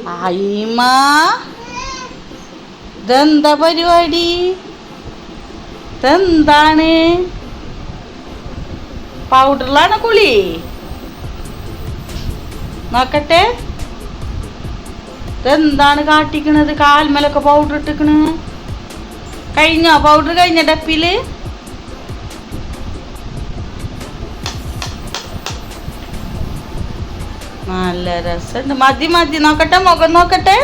അയ്യമ്മ, ഇതെന്താ പരിപാടി? ഇതെന്താണ്? പൗഡറിലാണ് കുളി? നോക്കട്ടെ. ഇതെന്താണ് കാട്ടിക്കണത്? കാൽമലൊക്കെ പൗഡർ ഇട്ടിക്കണ്. കഴിഞ്ഞോ? പൗഡർ കഴിഞ്ഞ ഡപ്പില്? നല്ല രസമുണ്ട്. മതി മതി, നോക്കട്ടെ, മുഖം നോക്കട്ടെ.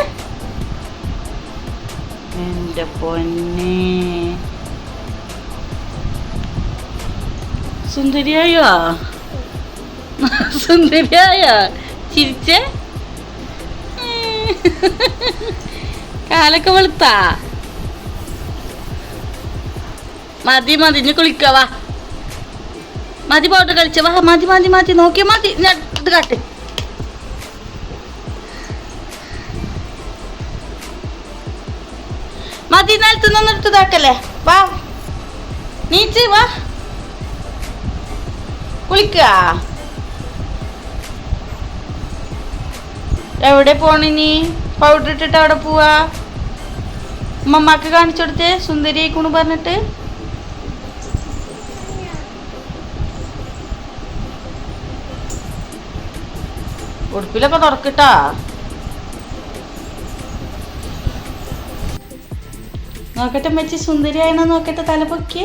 എൻ്റെ പൊന്നെ, സുന്ദരിയായോ? സുന്ദരിയായോ? ചിരിച്ചേ? കാലൊക്കെ വെളുത്താ? മതി മതി, ഇനി കുളിക്കവാ. മതി പൗഡർ കളിച്ച വാ. മതി മതി മതി, നോക്കിയാ മതി. ഞാൻ ഇത് കാട്ട്. മതി, നിലത്ത് നിന്നെടുത്ത് ഇതാക്കല്ലേ. വാ, നീച്ച് വാ, കുളിക്ക. എവിടെ പോണിനി? പൗഡർ ഇട്ടിട്ട് അവിടെ പോവാ? ഉമ്മമ്മക്ക് കാണിച്ചു കൊടുത്തേ സുന്ദരി ആയിക്കോണ് പറഞ്ഞിട്ട്. ഉടുപ്പിലൊക്കെ തുറക്കിട്ടാ. നോക്കട്ടെ മെച്ചി, സുന്ദരിയാണോ നോക്കട്ടെ. തല പൊക്കി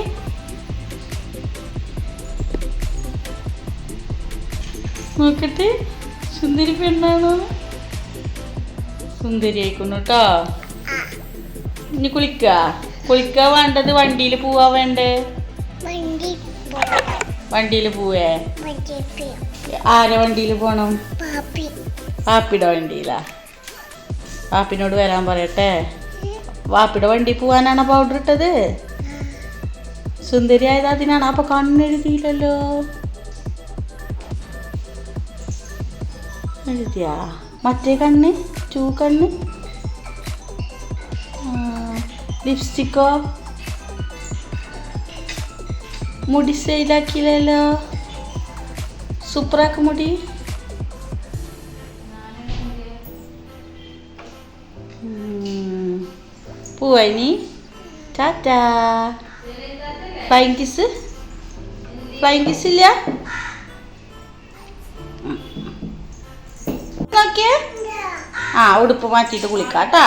നോക്കട്ടെ, സുന്ദരി പെണ്ണാണോ? സുന്ദരി ആയിക്കുന്നു കേട്ടോ. ഇനി കുളിക്കാ വേണ്ടത്? വണ്ടിയിൽ പോവാ വേണ്ടേ? വണ്ടിയിൽ പോവേ? ആരെ വണ്ടിയിൽ പോണം? പാപ്പിയുടെ വണ്ടിയിലാ? പാപ്പിനോട് വരാൻ പറയട്ടെ. വാപ്പിയുടെ വണ്ടി പോവാനാണോ പൗഡർ ഇട്ടത്? സുന്ദരി ആയത് അതിനാണ്. അപ്പൊ കണ്ണെഴുതിയില്ലല്ലോ. എഴുതിയാ? മറ്റേ കണ്ണ്, കണ്ണ്. ലിപ്സ്റ്റിക്കോ? മുടി സ്റ്റൈലാക്കിയില്ലല്ലോ. സൂപ്പറാക്ക് മുടി. പോവാ നീ? Tata. Flying kiss? Flying kiss ഇല്ല? നോക്കിയേ. ആ, ഉടുപ്പ് മാറ്റിയിട്ട് കുളിക്കാട്ടാ.